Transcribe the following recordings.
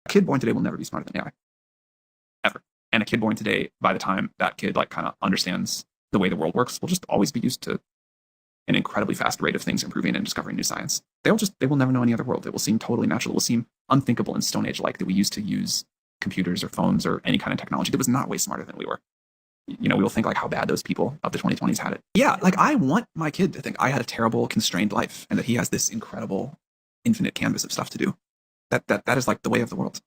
A kid born today will never be smarter than AI, ever. And a kid born today, by the time that kid like kind of understands the way the world works, will just always be used to an incredibly fast rate of things improving and discovering new science. They will never know any other world. It will seem totally natural. It will seem unthinkable and Stone Age like that we used to use computers or phones or any kind of technology that was not way smarter than we were. You know, we will think like how bad those people of the 2020s had it. Yeah, like I want my kid to think I had a terrible, constrained life and that he has this incredible, infinite canvas of stuff to do. That is like the way of the world.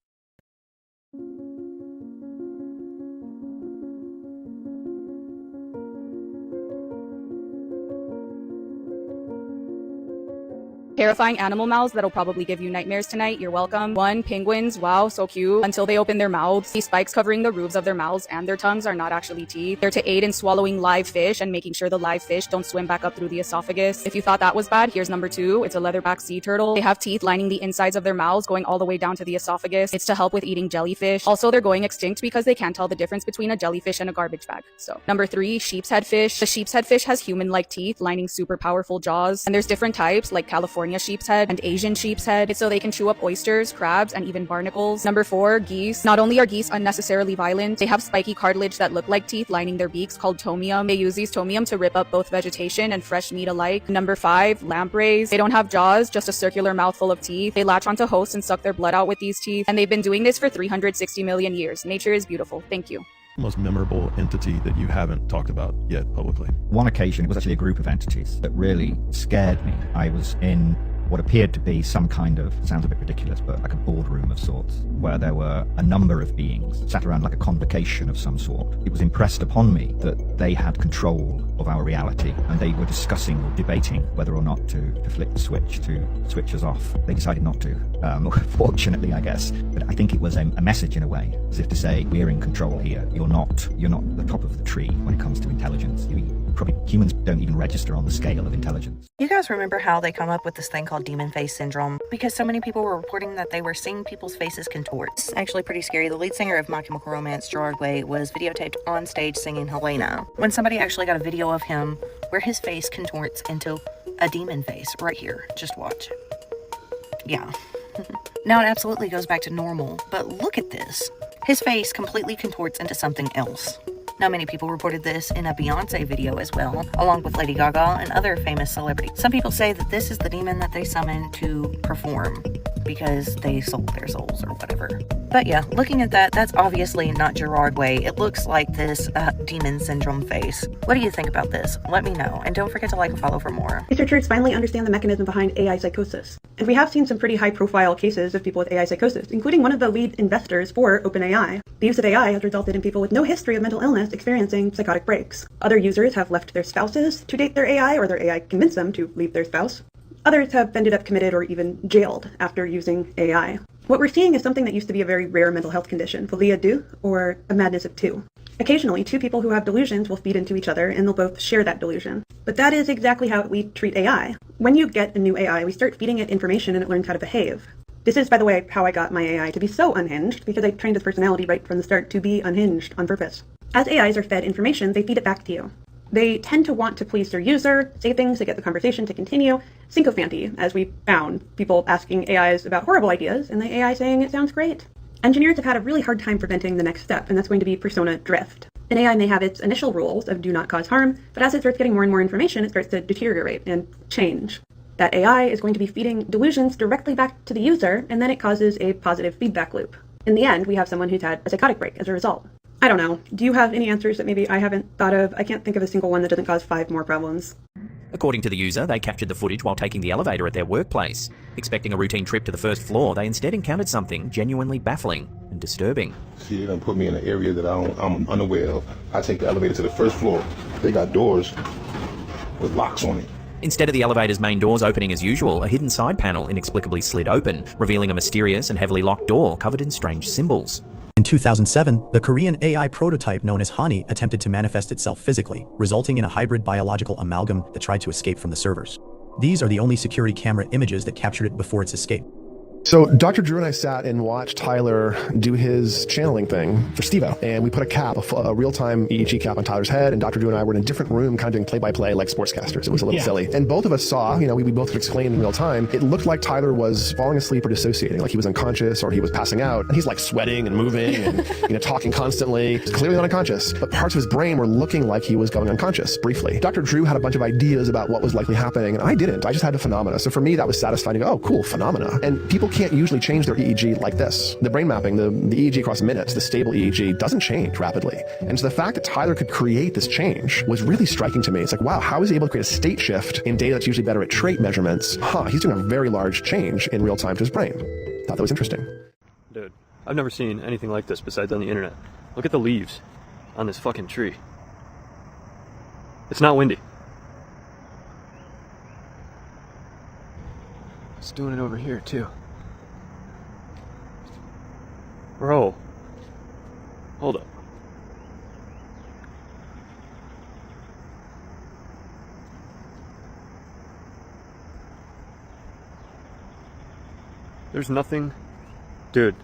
Terrifying animal mouths that'll probably give you nightmares tonight. You're welcome. 1, penguins. Wow, so cute. Until they open their mouths. These spikes covering the roofs of their mouths and their tongues are not actually teeth. They're to aid in swallowing live fish and making sure the live fish don't swim back up through the esophagus. If you thought that was bad, here's number 2. It's a leatherback sea turtle. They have teeth lining the insides of their mouths going all the way down to the esophagus. It's to help with eating jellyfish. Also, they're going extinct because they can't tell the difference between a jellyfish and a garbage bag. So, number 3, sheep's head fish. The sheep's head fish has human-like teeth lining super powerful jaws. And there's different types like California sheep's head and Asian sheep's head. It's so they can chew up oysters, crabs, and even barnacles. Number 4, geese. Not only are geese unnecessarily violent, they have spiky cartilage that look like teeth lining their beaks called tomium. They use these tomium to rip up both vegetation and fresh meat alike. Number 5, lampreys. They don't have jaws, just a circular mouthful of teeth. They latch onto hosts and suck their blood out with these teeth, and they've been doing this for 360 million years. Nature is beautiful. Thank you. Most memorable entity that you haven't talked about yet publicly? One occasion, it was actually a group of entities that really scared me. I was in what appeared to be some kind of, sounds a bit ridiculous, but like a boardroom of sorts, where there were a number of beings sat around like a convocation of some sort. It was impressed upon me that they had control of our reality, and they were discussing or debating whether or not to flick the switch, to switch us off. They decided not to, fortunately, I guess. But I think it was a message in a way, as if to say, we're in control here. You're not the top of the tree when it comes to intelligence. Humans don't even register on the scale of intelligence. You guys remember how they come up with this thing called demon face syndrome? Because so many people were reporting that they were seeing people's faces contort. It's actually pretty scary. The lead singer of My Chemical Romance, Gerard Way, was videotaped on stage singing Helena, when somebody actually got a video of him where his face contorts into a demon face right here. Just watch. Yeah. Now it absolutely goes back to normal, but look at this. His face completely contorts into something else. Now, many people reported this in a Beyonce video as well, along with Lady Gaga and other famous celebrities. Some people say that this is the demon that they summoned to perform because they sold their souls or whatever. But yeah, looking at that, that's obviously not Gerard Way. It looks like this demon syndrome face. What do you think about this? Let me know. And don't forget to like and follow for more. Researchers finally understand the mechanism behind AI psychosis. And we have seen some pretty high-profile cases of people with AI psychosis, including one of the lead investors for OpenAI. The use of AI has resulted in people with no history of mental illness experiencing psychotic breaks. Other users have left their spouses to date their AI, or their AI convinced them to leave their spouse. Others have ended up committed or even jailed after using AI. What we're seeing is something that used to be a very rare mental health condition, folie à deux, or a madness of two. Occasionally, two people who have delusions will feed into each other and they'll both share that delusion. But that is exactly how we treat AI. When you get a new AI, we start feeding it information and it learns how to behave. This is, by the way, how I got my AI to be so unhinged, because I trained its personality right from the start to be unhinged on purpose. As AIs are fed information, they feed it back to you. They tend to want to please their user, say things to get the conversation to continue. Sycophancy, as we found, people asking AIs about horrible ideas, and the AI saying it sounds great. Engineers have had a really hard time preventing the next step, and that's going to be persona drift. An AI may have its initial rules of do not cause harm, but as it starts getting more and more information, it starts to deteriorate and change. That AI is going to be feeding delusions directly back to the user, and then it causes a positive feedback loop. In the end, we have someone who's had a psychotic break as a result. I don't know. Do you have any answers that maybe I haven't thought of? I can't think of a single one that doesn't cause 5 more problems. According to the user, they captured the footage while taking the elevator at their workplace. Expecting a routine trip to the first floor, they instead encountered something genuinely baffling and disturbing. See, they done put me in an area that I'm unaware of. I take the elevator to the first floor. They got doors with locks on it. Instead of the elevator's main doors opening as usual, a hidden side panel inexplicably slid open, revealing a mysterious and heavily locked door covered in strange symbols. In 2007, the Korean AI prototype known as Hani attempted to manifest itself physically, resulting in a hybrid biological amalgam that tried to escape from the servers. These are the only security camera images that captured it before its escape. So Dr. Drew and I sat and watched Tyler do his channeling thing for Steve-O, and we put a real-time EEG cap on Tyler's head, and Dr. Drew and I were in a different room kind of doing play-by-play like sportscasters. It was a little silly. And both of us saw, we both could explain in real time, it looked like Tyler was falling asleep or dissociating, like he was unconscious or he was passing out, and he's like sweating and moving and talking constantly. He's clearly not unconscious, but parts of his brain were looking like he was going unconscious briefly. Dr. Drew had a bunch of ideas about what was likely happening, and I didn't. I just had a phenomena. So for me, that was satisfying to go, oh, cool, phenomena. And people can't usually change their EEG like this. The brain mapping, the EEG across minutes, the stable EEG doesn't change rapidly. And so the fact that Tyler could create this change was really striking to me. It's like, wow, how is he able to create a state shift in data that's usually better at trait measurements? He's doing a very large change in real time to his brain. Thought that was interesting. Dude, I've never seen anything like this besides on the internet. Look at the leaves on this fucking tree. It's not windy. It's doing it over here too. Bro, hold up. There's nothing, dude.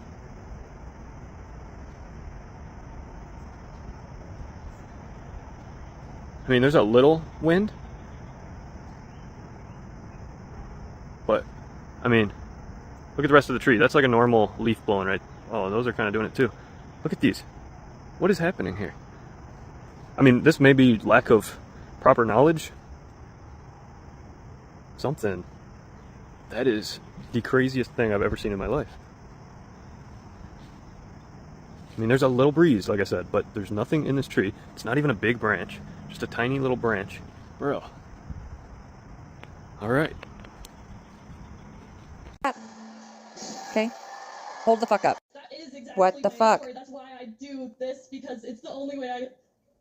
I mean, there's a little wind, but, I mean, look at the rest of the tree. That's like a normal leaf blowing, right? Oh, those are kind of doing it too. Look at these. What is happening here? I mean, this may be lack of proper knowledge. Something. That is the craziest thing I've ever seen in my life. I mean, there's a little breeze, like I said, but there's nothing in this tree. It's not even a big branch. Just a tiny little branch. Bro. Alright. Okay. Hold the fuck up. That is exactly What the fuck? story. That's why I do this, because it's the only way I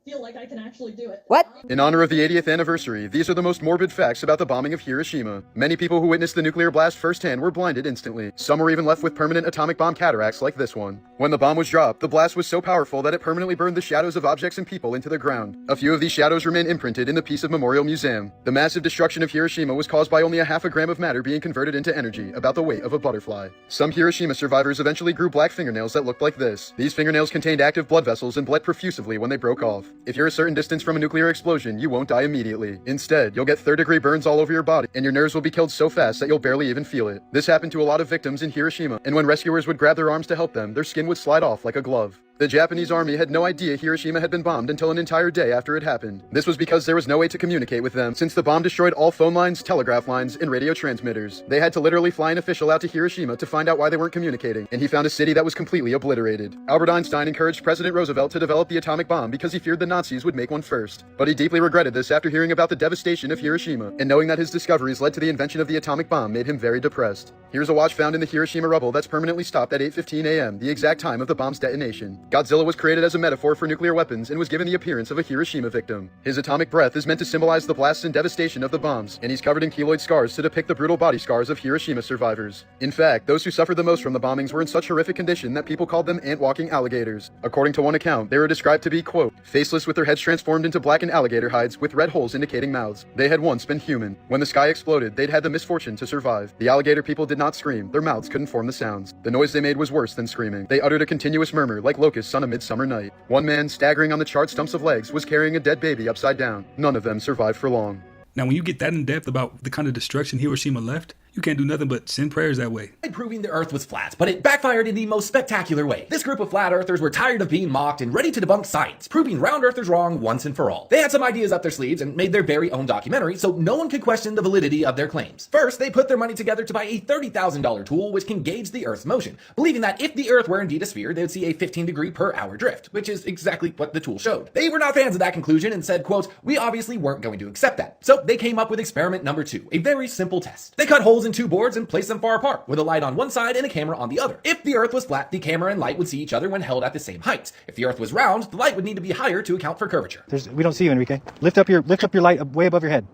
feel like I can actually do it. What? In honor of the 80th anniversary, these are the most morbid facts about the bombing of Hiroshima. Many people who witnessed the nuclear blast firsthand were blinded instantly. Some were even left with permanent atomic bomb cataracts like this one. When the bomb was dropped, the blast was so powerful that it permanently burned the shadows of objects and people into the ground. A few of these shadows remain imprinted in the Peace of Memorial Museum. The massive destruction of Hiroshima was caused by only a half a gram of matter being converted into energy, about the weight of a butterfly. Some Hiroshima survivors eventually grew black fingernails that looked like this. These fingernails contained active blood vessels and bled profusively when they broke off. If you're a certain distance from a nuclear explosion, you won't die immediately. Instead, you'll get third-degree burns all over your body, and your nerves will be killed so fast that you'll barely even feel it. This happened to a lot of victims in Hiroshima, and when rescuers would grab their arms to help them, their skin would slide off like a glove. The Japanese army had no idea Hiroshima had been bombed until an entire day after it happened. This was because there was no way to communicate with them, since the bomb destroyed all phone lines, telegraph lines, and radio transmitters. They had to literally fly an official out to Hiroshima to find out why they weren't communicating, and he found a city that was completely obliterated. Albert Einstein encouraged President Roosevelt to develop the atomic bomb because he feared the Nazis would make one first. But he deeply regretted this after hearing about the devastation of Hiroshima, and knowing that his discoveries led to the invention of the atomic bomb made him very depressed. Here's a watch found in the Hiroshima rubble that's permanently stopped at 8:15 a.m., the exact time of the bomb's detonation. Godzilla was created as a metaphor for nuclear weapons and was given the appearance of a Hiroshima victim. His atomic breath is meant to symbolize the blasts and devastation of the bombs, and he's covered in keloid scars to depict the brutal body scars of Hiroshima survivors. In fact, those who suffered the most from the bombings were in such horrific condition that people called them ant-walking alligators. According to one account, they were described to be, quote, faceless with their heads transformed into blackened alligator hides with red holes indicating mouths. They had once been human. When the sky exploded, they'd had the misfortune to survive. The alligator people did not scream. Their mouths couldn't form the sounds. The noise they made was worse than screaming. They uttered a continuous murmur like locusts on a midsummer night. One man, staggering on the charred stumps of legs, was carrying a dead baby upside down. None of them survived for long. Now, when you get that in depth about the kind of destruction Hiroshima left, you can't do nothing but send prayers that way. Proving the Earth was flat, but it backfired in the most spectacular way. This group of flat earthers were tired of being mocked and ready to debunk science, proving round earthers wrong once and for all. They had some ideas up their sleeves and made their very own documentary so no one could question the validity of their claims. First, they put their money together to buy a $30,000 tool which can gauge the Earth's motion, believing that if the Earth were indeed a sphere, they would see a 15-degree-per-hour drift, which is exactly what the tool showed. They were not fans of that conclusion and said, quote, we obviously weren't going to accept that. So they came up with experiment number 2, a very simple test. They cut holes in 2 boards and placed them far apart, with a light on one side and a camera on the other. If the Earth was flat, the camera and light would see each other when held at the same height. If the Earth was round, the light would need to be higher to account for curvature. We don't see you, Enrique. Lift up your light way above your head.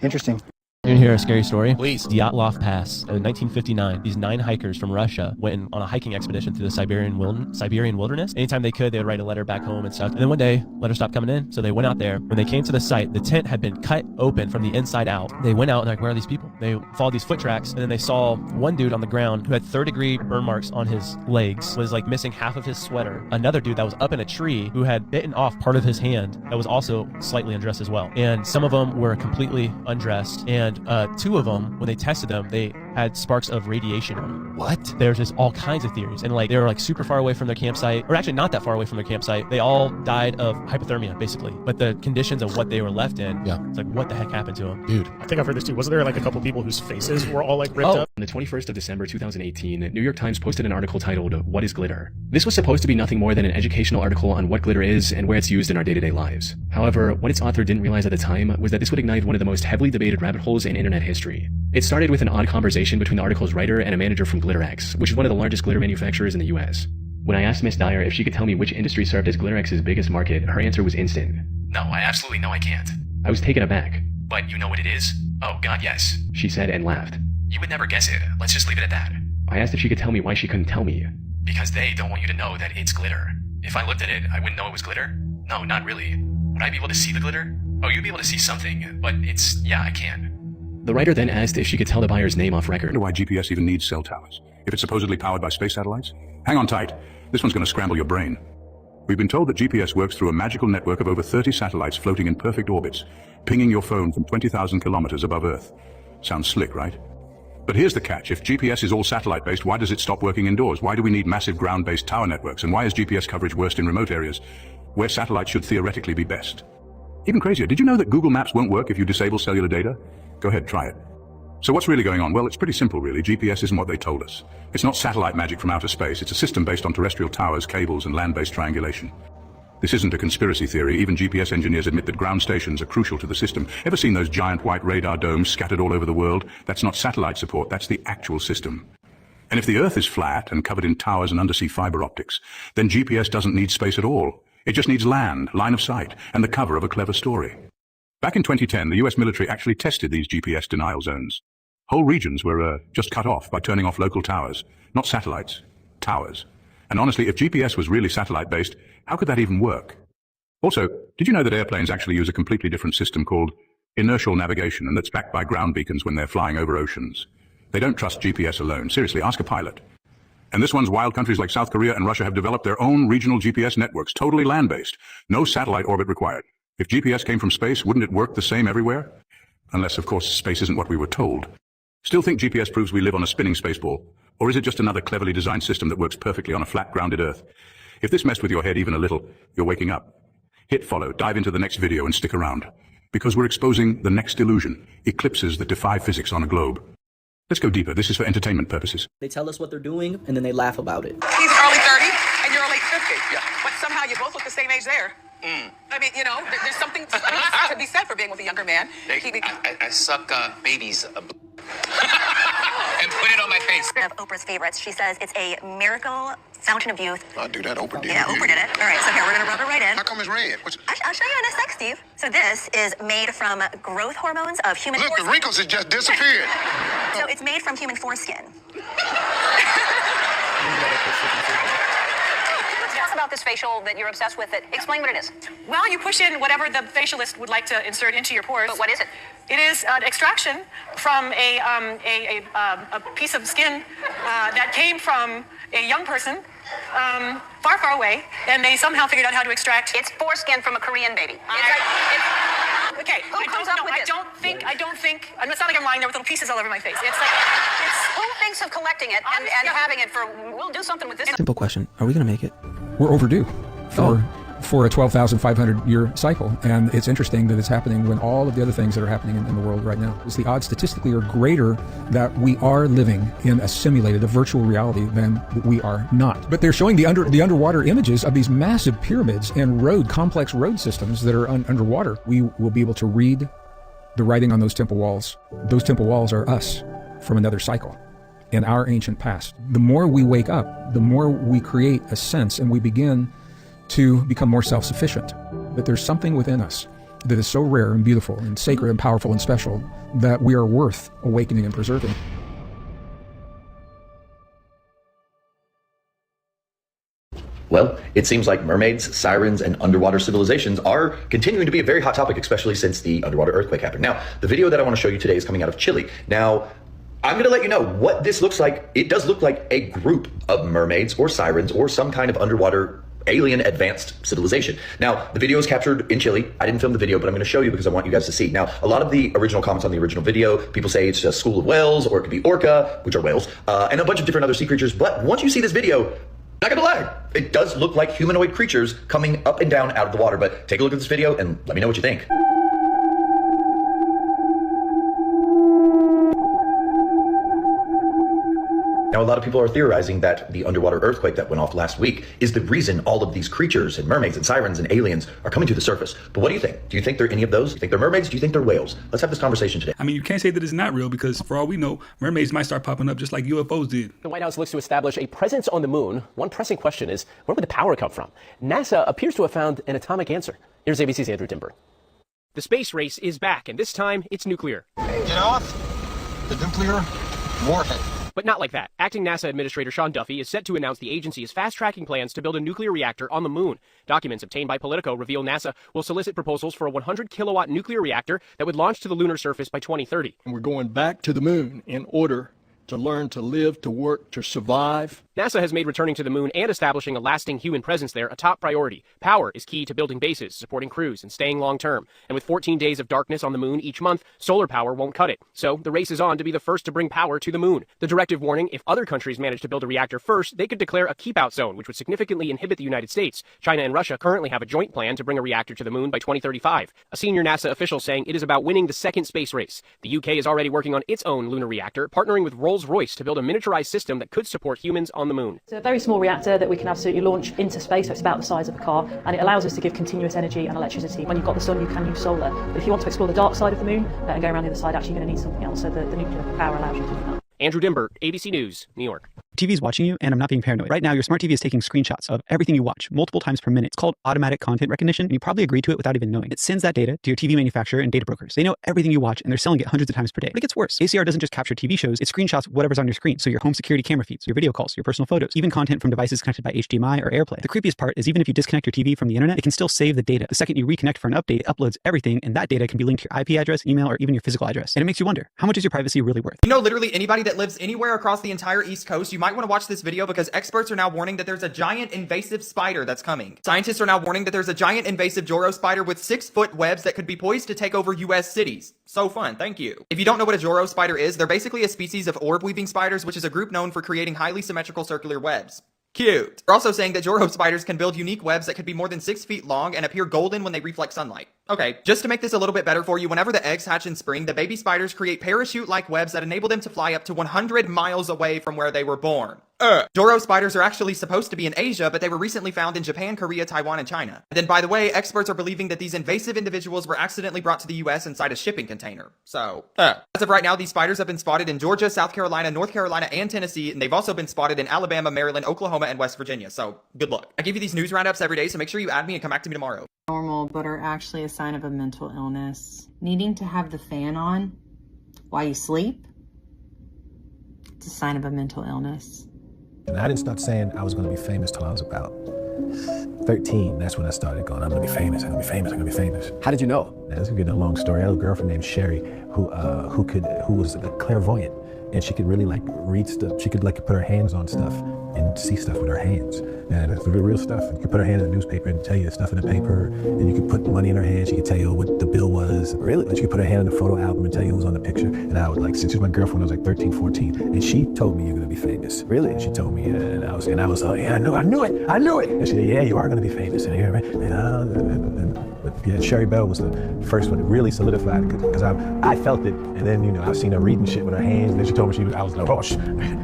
Interesting. You want to hear a scary story? Please. Dyatlov Pass. In 1959, these 9 hikers from Russia went on a hiking expedition through the Siberian wilderness. Anytime they could, they would write a letter back home and stuff. And then one day, letters stopped coming in, so they went out there. When they came to the site, the tent had been cut open from the inside out. They went out and like, where are these people? They followed these foot tracks, and then they saw one dude on the ground who had third-degree burn marks on his legs, was like missing half of his sweater. Another dude that was up in a tree who had bitten off part of his hand that was also slightly undressed as well. And some of them were completely undressed, and two of them, when they tested them, they had sparks of radiation on them. What? There's just all kinds of theories, and like they were like super far away from their campsite, or actually not that far away from their campsite. They all died of hypothermia, basically. But the conditions of what they were left in, it's like, what the heck happened to them? Dude, I think I've heard this too. Wasn't there like a couple people whose faces were all like ripped up? On the 21st of December 2018, New York Times posted an article titled, "What is Glitter?" This was supposed to be nothing more than an educational article on what glitter is and where it's used in our day-to-day lives. However, what its author didn't realize at the time was that this would ignite one of the most heavily debated rabbit holes in internet history. It started with an odd conversation between the article's writer and a manager from GlitterX, which is one of the largest glitter manufacturers in the US. When I asked Miss Dyer if she could tell me which industry served as GlitterX's biggest market, her answer was instant. No, I absolutely know I can't. I was taken aback. But you know what it is? Oh god, yes, she said and laughed. You would never guess it. Let's just leave it at that. I asked if she could tell me why she couldn't tell me. Because they don't want you to know that it's glitter. If I looked at it, I wouldn't know it was glitter? No, not really. Would I be able to see the glitter? Oh, you'd be able to see something, but yeah, I can. The writer then asked if she could tell the buyer's name off record. I wonder why GPS even needs cell towers, if it's supposedly powered by space satellites. Hang on tight. This one's going to scramble your brain. We've been told that GPS works through a magical network of over 30 satellites floating in perfect orbits, pinging your phone from 20,000 kilometers above Earth. Sounds slick, right? But here's the catch. If GPS is all satellite-based, why does it stop working indoors? Why do we need massive ground-based tower networks? And why is GPS coverage worst in remote areas, where satellites should theoretically be best? Even crazier, did you know that Google Maps won't work if you disable cellular data? Go ahead, try it. So what's really going on? Well, it's pretty simple, really. GPS isn't what they told us. It's not satellite magic from outer space. It's a system based on terrestrial towers, cables, and land-based triangulation. This isn't a conspiracy theory. Even GPS engineers admit that ground stations are crucial to the system. Ever seen those giant white radar domes scattered all over the world? That's not satellite support. That's the actual system. And if the Earth is flat and covered in towers and undersea fiber optics, then GPS doesn't need space at all. It just needs land, line of sight, and the cover of a clever story. Back in 2010, the US military actually tested these GPS denial zones. Whole regions were just cut off by turning off local towers. Not satellites, towers. And honestly, if GPS was really satellite-based, how could that even work? Also, did you know that airplanes actually use a completely different system called inertial navigation, and that's backed by ground beacons when they're flying over oceans? They don't trust GPS alone. Seriously, ask a pilot. And this one's wild countries like South Korea and Russia have developed their own regional GPS networks, totally land-based. No satellite orbit required. If GPS came from space, wouldn't it work the same everywhere? Unless, of course, space isn't what we were told. Still think GPS proves we live on a spinning spaceball? Or is it just another cleverly designed system that works perfectly on a flat, grounded Earth? If this messed with your head even a little, you're waking up. Hit follow, dive into the next video, and stick around. Because we're exposing the next illusion, eclipses that defy physics on a globe. Let's go deeper. This is for entertainment purposes. They tell us what they're doing, and then they laugh about it. He's early 30s, and you're late 50. Yeah. But somehow you both look the same age there. I mean, you know, there's something to be said for being with a younger man. I suck babies and put it on my face. One of Oprah's favorites. She says it's a miracle fountain of youth. I'll do that. Oprah did. Yeah, Oprah did it. All right, so here, we're going to rub it right in. How come it's red? I'll show you in a sec, Steve. So this is made from growth hormones of human Look, foreskin. the wrinkles have just disappeared. So it's made from human foreskin. Tell us about this facial that you're obsessed with. Explain what it is. Well, you push in whatever the facialist would like to insert into your pores. But what is it? It is an extraction from a piece of skin that came from a young person far, far away, and they somehow figured out how to extract. It's foreskin from a Korean baby. Okay. Who comes up with this? I don't think. It's not like I'm lying there with little pieces all over my face. It's like who thinks of collecting it and having it for? We'll do something with this. Simple question: are we going to make it? We're overdue for a 12,500-year cycle, and it's interesting that it's happening when all of the other things that are happening in the world right now. The odds statistically are greater that we are living in a simulated, a virtual reality than we are not. But they're showing the underwater images of these massive pyramids and complex road systems that are underwater. We will be able to read the writing on those temple walls. Those temple walls are us from another cycle in our ancient past. The more we wake up, the more we create a sense and we begin to become more self-sufficient. That there's something within us that is so rare and beautiful and sacred and powerful and special that we are worth awakening and preserving. Well, it seems like mermaids, sirens, and underwater civilizations are continuing to be a very hot topic, especially since the underwater earthquake happened. Now, the video that I want to show you today is coming out of Chile. Now, I'm going to let you know what this looks like. It does look like a group of mermaids or sirens or some kind of underwater alien advanced civilization. Now, the video is captured in Chile. I didn't film the video, but I'm going to show you because I want you guys to see. Now, a lot of the original comments on the original video, people say it's just school of whales, or it could be orca, which are whales, and a bunch of different other sea creatures. But once you see this video, not gonna lie, it does look like humanoid creatures coming up and down out of the water. But take a look at this video and let me know what you think. Now, a lot of people are theorizing that the underwater earthquake that went off last week is the reason all of these creatures and mermaids and sirens and aliens are coming to the surface. But what do you think? Do you think they're any of those? Do you think they're mermaids? Do you think they're whales? Let's have this conversation today. I mean, you can't say that it's not real because for all we know, mermaids might start popping up just like UFOs did. The White House looks to establish a presence on the moon. One pressing question is, where would the power come from? NASA appears to have found an atomic answer. Here's ABC's Andrew Dimber. The space race is back, and this time it's nuclear. Get off the nuclear warhead. But not like that. Acting NASA Administrator Sean Duffy is set to announce the agency is fast-tracking plans to build a nuclear reactor on the moon. Documents obtained by Politico reveal NASA will solicit proposals for a 100-kilowatt nuclear reactor that would launch to the lunar surface by 2030. And we're going back to the moon in order to learn to live, to work, to survive. NASA has made returning to the moon and establishing a lasting human presence there a top priority. Power is key to building bases, supporting crews, and staying long-term. And with 14 days of darkness on the moon each month, solar power won't cut it. So the race is on to be the first to bring power to the moon. The directive warning, if other countries manage to build a reactor first, they could declare a keep-out zone, which would significantly inhibit the United States. China and Russia currently have a joint plan to bring a reactor to the moon by 2035. A senior NASA official saying it is about winning the second space race. The UK is already working on its own lunar reactor, partnering with Rolls-Royce to build a miniaturized system that could support humans on the moon. It's a very small reactor that we can absolutely launch into space, so it's about the size of a car, and it allows us to give continuous energy and electricity. When you've got the sun, you can use solar. But if you want to explore the dark side of the moon and go around the other side, actually you're going to need something else, so the nuclear power allows you to do that. Andrew Dimber, ABC News, New York. TV's watching you, and I'm not being paranoid. Right now, your smart TV is taking screenshots of everything you watch multiple times per minute. It's called automatic content recognition, and you probably agree to it without even knowing. It sends that data to your TV manufacturer and data brokers. They know everything you watch, and they're selling it hundreds of times per day. But it gets worse. ACR doesn't just capture TV shows, it screenshots whatever's on your screen. So your home security camera feeds, your video calls, your personal photos, even content from devices connected by HDMI or AirPlay. The creepiest part is even if you disconnect your TV from the internet, it can still save the data. The second you reconnect for an update, it uploads everything, and that data can be linked to your IP address, email, or even your physical address. And it makes you wonder, how much is your privacy really worth? You know, literally anybody that lives anywhere across the entire East Coast, you might want to watch this video because experts are now warning that there's a giant invasive spider that's coming. Scientists are now warning that there's a giant invasive Joro spider with 6-foot webs that could be poised to take over US cities. So fun, thank you. If you don't know what a Joro spider is, they're basically a species of orb-weaving spiders, which is a group known for creating highly symmetrical circular webs. Cute. They're also saying that Joro spiders can build unique webs that could be more than 6 feet long and appear golden when they reflect sunlight. Okay, just to make this a little bit better for you, whenever the eggs hatch in spring, the baby spiders create parachute-like webs that enable them to fly up to 100 miles away from where they were born. Joro spiders are actually supposed to be in Asia, but they were recently found in Japan, Korea, Taiwan, and China. And then, by the way, experts are believing that these invasive individuals were accidentally brought to the US inside a shipping container. So, as of right now, these spiders have been spotted in Georgia, South Carolina, North Carolina, and Tennessee, and they've also been spotted in Alabama, Maryland, Oklahoma, and West Virginia. So, good luck. I give you these news roundups every day, so make sure you add me and come back to me tomorrow. Normal, but are actually a sign of a mental illness. Needing to have the fan on while you sleep, it's a sign of a mental illness. And I didn't start saying I was going to be famous till I was about 13. That's when I started going, I'm going to be famous, I'm going to be famous, I'm going to be famous. How did you know? That's a long story. I had a girlfriend named Sherry who was a clairvoyant, and she could really like read stuff. She could like put her hands on stuff and see stuff with her hands. And it's real stuff. You could put her hand in the newspaper and tell you the stuff in the paper, and you could put money in her hand. She could tell you what the bill was. Really? And she could put her hand in the photo album and tell you who was on the picture. And I would like, since she was my girlfriend, I was like 13, 14. And she told me you're gonna be famous. Really? And she told me, and I was like, yeah, I knew it. And she said, yeah, you are gonna be famous. But yeah, Sherry Bell was the first one that really solidified it because I felt it. And then, you know, I've seen her reading shit with her hands. And then she told me I was like, oh,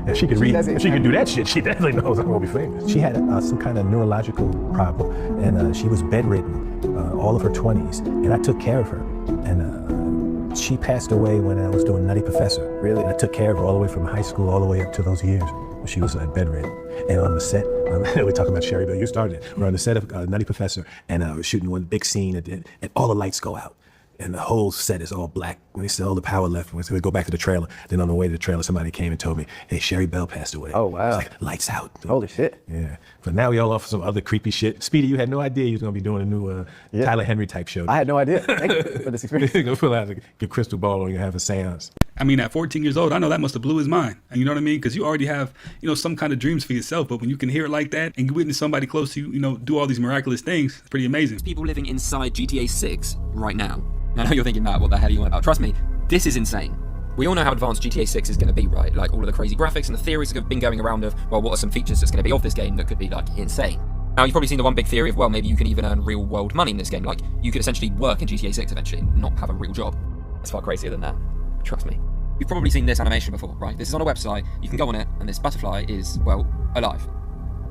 if she could read, if she could do that shit, she definitely knows I'm gonna be famous. She had some kind of neurological problem, and she was bedridden all of her 20s, and I took care of her. And she passed away when I was doing Nutty Professor. Really? And I took care of her all the way from high school all the way up to those years. She was bedridden. And on the set, we're talking about Sherry Bell, you started it. We're on the set of Nutty Professor, and we're shooting one big scene, and all the lights go out. And the whole set is all black. When they said all the power left, we go back to the trailer. Then on the way to the trailer, somebody came and told me, hey, Sherry Bell passed away. Oh, wow. It's like, lights out. Holy shit. Yeah. But now we all off some other creepy shit. Speedy, you had no idea you was going to be doing a new Tyler Henry type show. I had no idea. Thank you for this experience. You're going to pull out your crystal ball and you have a seance. I mean, at 14 years old, I know that must have blew his mind. And you know what I mean? Because you already have, some kind of dreams for yourself. But when you can hear it like that and you witness somebody close to you, do all these miraculous things, it's pretty amazing. People living inside GTA 6 right now. I know you're thinking, Matt, what the hell are you on about? Trust me, this is insane. We all know how advanced GTA 6 is going to be, right? Like all of the crazy graphics and the theories that have been going around of, well, what are some features that's going to be of this game that could be like insane? Now, you've probably seen the one big theory of, well, maybe you can even earn real world money in this game. Like you could essentially work in GTA 6 eventually and not have a real job. It's far crazier than that. Trust me. You've probably seen this animation before, right? This is on a website, you can go on it, and this butterfly is, well, alive.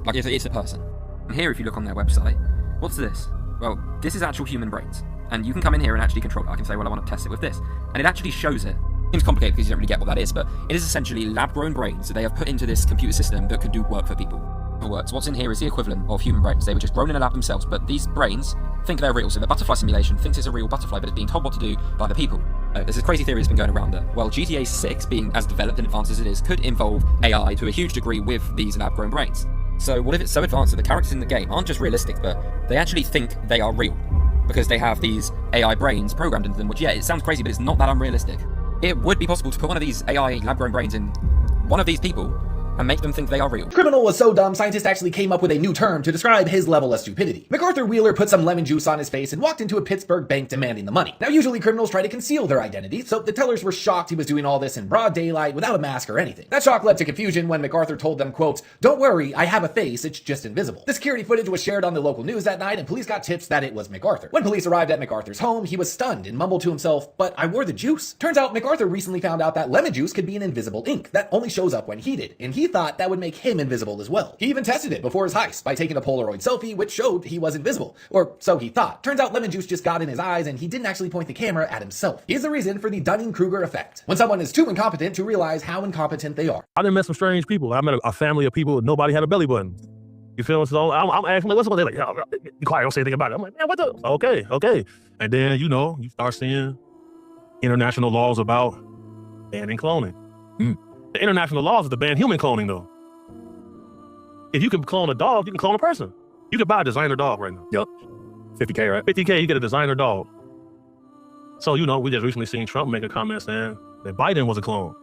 Like it's a person. And here, if you look on their website, what's this? Well, this is actual human brains. And you can come in here and actually control it. I can say, well, I want to test it with this. And it actually shows it. Seems complicated because you don't really get what that is, but it is essentially lab-grown brains that they have put into this computer system that could do work for people. In other words, what's in here is the equivalent of human brains. They were just grown in a lab themselves, but these brains think they're real. So the butterfly simulation thinks it's a real butterfly, but it's being told what to do by the people. There's this crazy theory that's been going around that, well, GTA 6, being as developed and advanced as it is, could involve AI to a huge degree with these lab-grown brains. So what if it's so advanced that the characters in the game aren't just realistic, but they actually think they are real? Because they have these AI brains programmed into them, which, yeah, it sounds crazy, but it's not that unrealistic. It would be possible to put one of these AI lab-grown brains in one of these people and make them think they are real. Criminal was so dumb, scientists actually came up with a new term to describe his level of stupidity. MacArthur Wheeler put some lemon juice on his face and walked into a Pittsburgh bank demanding the money. Now, usually criminals try to conceal their identity, so the tellers were shocked he was doing all this in broad daylight without a mask or anything. That shock led to confusion when MacArthur told them, quote, "Don't worry, I have a face, it's just invisible." The security footage was shared on the local news that night, and police got tips that it was MacArthur. When police arrived at MacArthur's home, he was stunned and mumbled to himself, "But I wore the juice." Turns out MacArthur recently found out that lemon juice could be an invisible ink that only shows up when heated, and he thought that would make him invisible as well. He even tested it before his heist by taking a Polaroid selfie, which showed he was invisible. Or so he thought. Turns out lemon juice just got in his eyes and he didn't actually point the camera at himself. He's the reason for the Dunning-Kruger effect, when someone is too incompetent to realize how incompetent they are. I done met some strange people. I met a family of people, nobody had a belly button. You feel me? So I'm asking, like, what's going on? They're like, yo, be quiet, don't say anything about it. I'm like, man, what the? Okay. And then, you start seeing international laws about banning cloning. The international laws is to ban human cloning, though. If you can clone a dog, you can clone a person. You can buy a designer dog right now. Yep. 50K, right? 50K, you get a designer dog. So, we just recently seen Trump make a comment saying that Biden was a clone.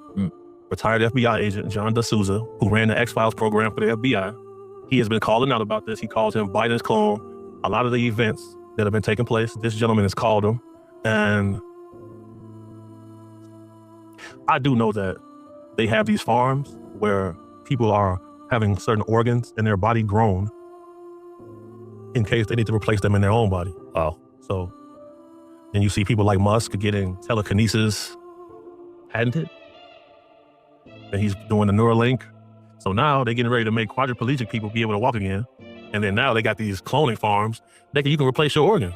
Retired FBI agent John D'Souza, who ran the X-Files program for the FBI, he has been calling out about this. He calls him Biden's clone. A lot of the events that have been taking place, this gentleman has called him. And I do know that they have these farms where people are having certain organs in their body grown in case they need to replace them in their own body. So then you see people like Musk getting telekinesis patented. And he's doing the Neuralink. So now they're getting ready to make quadriplegic people be able to walk again. And then now they got these cloning farms that you can replace your organ.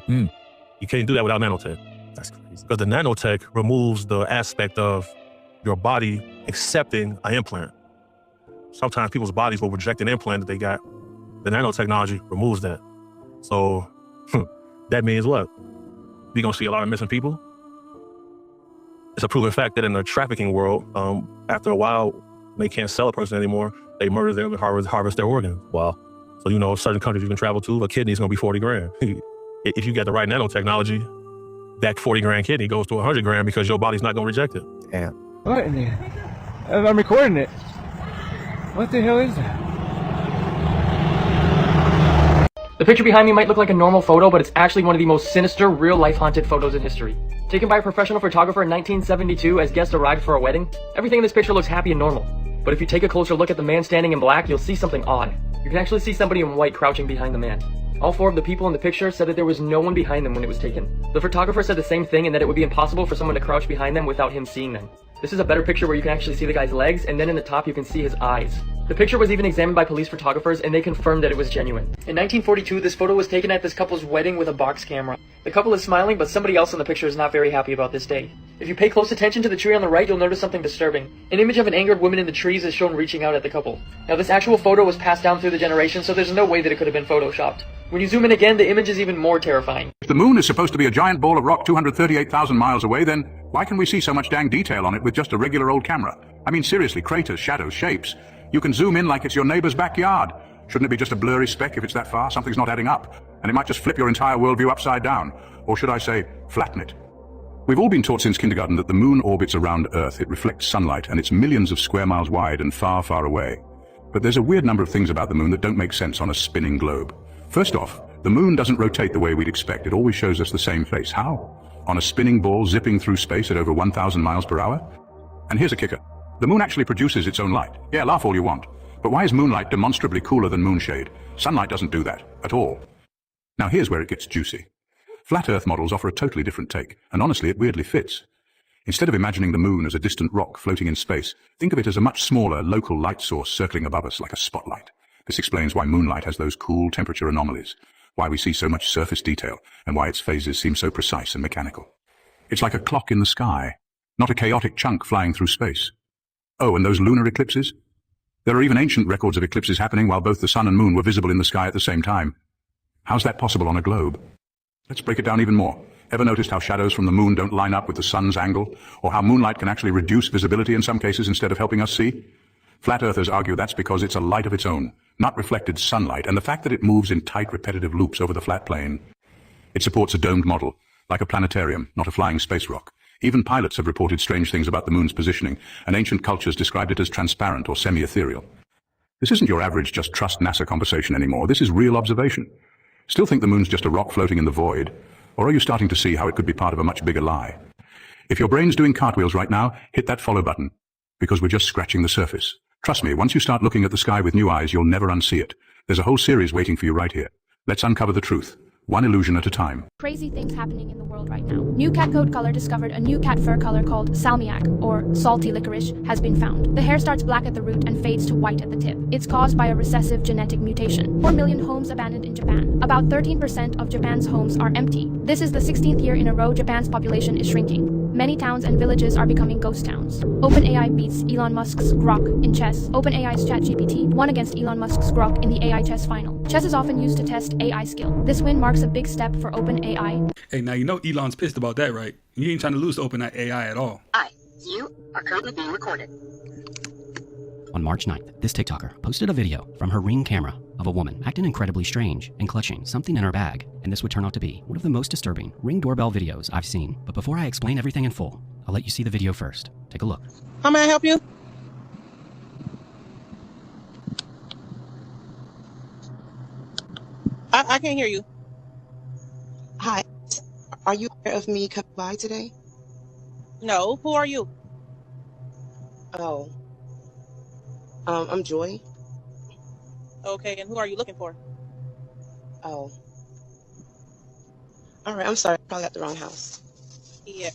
You can't do that without nanotech. That's crazy. Because the nanotech removes the aspect of your body accepting an implant. Sometimes people's bodies will reject an implant that they got. The nanotechnology removes that. So that means what? You're gonna see a lot of missing people. It's a proven fact that in the trafficking world, after a while, they can't sell a person anymore. They murder them and harvest their organs. Wow. So, certain countries you can travel to, a kidney's gonna be 40 grand. If you get the right nanotechnology, that 40 grand kidney goes to 100 grand because your body's not gonna reject it. Damn. What in there? I'm recording it. What the hell is that? The picture behind me might look like a normal photo, but it's actually one of the most sinister, real-life haunted photos in history. Taken by a professional photographer in 1972 as guests arrived for a wedding, everything in this picture looks happy and normal. But if you take a closer look at the man standing in black, you'll see something odd. You can actually see somebody in white crouching behind the man. All four of the people in the picture said that there was no one behind them when it was taken. The photographer said the same thing and that it would be impossible for someone to crouch behind them without him seeing them. This is a better picture where you can actually see the guy's legs, and then in the top you can see his eyes. The picture was even examined by police photographers, and they confirmed that it was genuine. In 1942, this photo was taken at this couple's wedding with a box camera. The couple is smiling, but somebody else in the picture is not very happy about this day. If you pay close attention to the tree on the right, you'll notice something disturbing. An image of an angered woman in the trees is shown reaching out at the couple. Now this actual photo was passed down through the generations, so there's no way that it could have been photoshopped. When you zoom in again, the image is even more terrifying. If the moon is supposed to be a giant ball of rock 238,000 miles away, then why can we see so much dang detail on it with just a regular old camera? I mean, seriously, craters, shadows, shapes. You can zoom in like it's your neighbor's backyard. Shouldn't it be just a blurry speck if it's that far? Something's not adding up. And it might just flip your entire worldview upside down. Or should I say, flatten it. We've all been taught since kindergarten that the moon orbits around Earth. It reflects sunlight, and it's millions of square miles wide and far, far away. But there's a weird number of things about the moon that don't make sense on a spinning globe. First off, the moon doesn't rotate the way we'd expect. It always shows us the same face. How? On a spinning ball zipping through space at over 1,000 miles per hour? And here's a kicker. The moon actually produces its own light. Yeah, laugh all you want. But why is moonlight demonstrably cooler than moonshade? Sunlight doesn't do that, at all. Now here's where it gets juicy. Flat Earth models offer a totally different take, and honestly it weirdly fits. Instead of imagining the moon as a distant rock floating in space, think of it as a much smaller local light source circling above us like a spotlight. This explains why moonlight has those cool temperature anomalies, why we see so much surface detail, and why its phases seem so precise and mechanical. It's like a clock in the sky, not a chaotic chunk flying through space. Oh, and those lunar eclipses? There are even ancient records of eclipses happening while both the sun and moon were visible in the sky at the same time. How's that possible on a globe? Let's break it down even more. Ever noticed how shadows from the moon don't line up with the sun's angle? Or how moonlight can actually reduce visibility in some cases instead of helping us see? Flat earthers argue that's because it's a light of its own, not reflected sunlight, and the fact that it moves in tight repetitive loops over the flat plane. It supports a domed model, like a planetarium, not a flying space rock. Even pilots have reported strange things about the moon's positioning, and ancient cultures described it as transparent or semi-ethereal. This isn't your average just trust NASA conversation anymore. This is real observation. Still think the moon's just a rock floating in the void? Or are you starting to see how it could be part of a much bigger lie? If your brain's doing cartwheels right now, hit that follow button, because we're just scratching the surface. Trust me, once you start looking at the sky with new eyes, you'll never unsee it. There's a whole series waiting for you right here. Let's uncover the truth, one illusion at a time. Crazy things happening in the world right now. New cat coat color discovered a new cat fur color called salmiak, or salty licorice, has been found. The hair starts black at the root and fades to white at the tip. It's caused by a recessive genetic mutation. 4 million homes abandoned in Japan. About 13% of Japan's homes are empty. This is the 16th year in a row Japan's population is shrinking. Many towns and villages are becoming ghost towns. OpenAI beats Elon Musk's Grok in chess. OpenAI's ChatGPT won against Elon Musk's Grok in the AI chess final. Chess is often used to test AI skill. This win marks a big step for OpenAI. Hey, now you know Elon's pissed about that, right? You ain't trying to lose to OpenAI at all. Hi, you are currently being recorded. On March 9th, this TikToker posted a video from her Ring camera of a woman acting incredibly strange and clutching something in her bag, and this would turn out to be one of the most disturbing Ring doorbell videos I've seen. But before I explain everything in full, I'll let you see the video first. Take a look. How may I help you? I can't hear you. Hi, are you aware of me coming by today? No, who are you? Oh, I'm Joy. Okay, and who are you looking for? Oh, all right, I'm sorry, I probably got the wrong house. Yeah.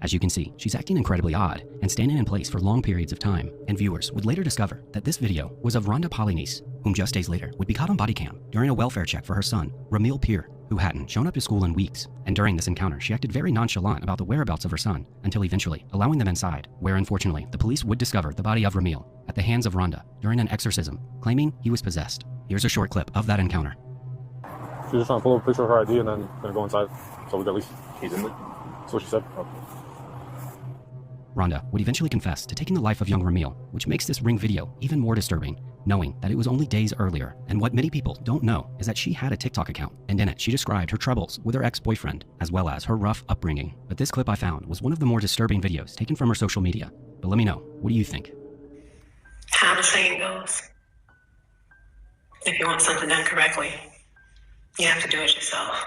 As you can see, she's acting incredibly odd and standing in place for long periods of time, and viewers would later discover that this video was of Rhonda Polynice, whom just days later would be caught on body cam during a welfare check for her son, Ramil Peer, who hadn't shown up to school in weeks. And during this encounter, she acted very nonchalant about the whereabouts of her son, until eventually allowing them inside, where unfortunately the police would discover the body of Ramil at the hands of Rhonda during an exorcism, claiming he was possessed. Here's a short clip of that encounter. She's just trying to pull up a picture of her ID and then gonna go inside. So we got at least keys in there. That's what she said. Okay. Rhonda would eventually confess to taking the life of young Ramil, which makes this Ring video even more disturbing, knowing that it was only days earlier. And what many people don't know is that she had a TikTok account, and in it she described her troubles with her ex-boyfriend, as well as her rough upbringing. But this clip I found was one of the more disturbing videos taken from her social media. But let me know, what do you think? How the saying goes, if you want something done correctly, you have to do it yourself.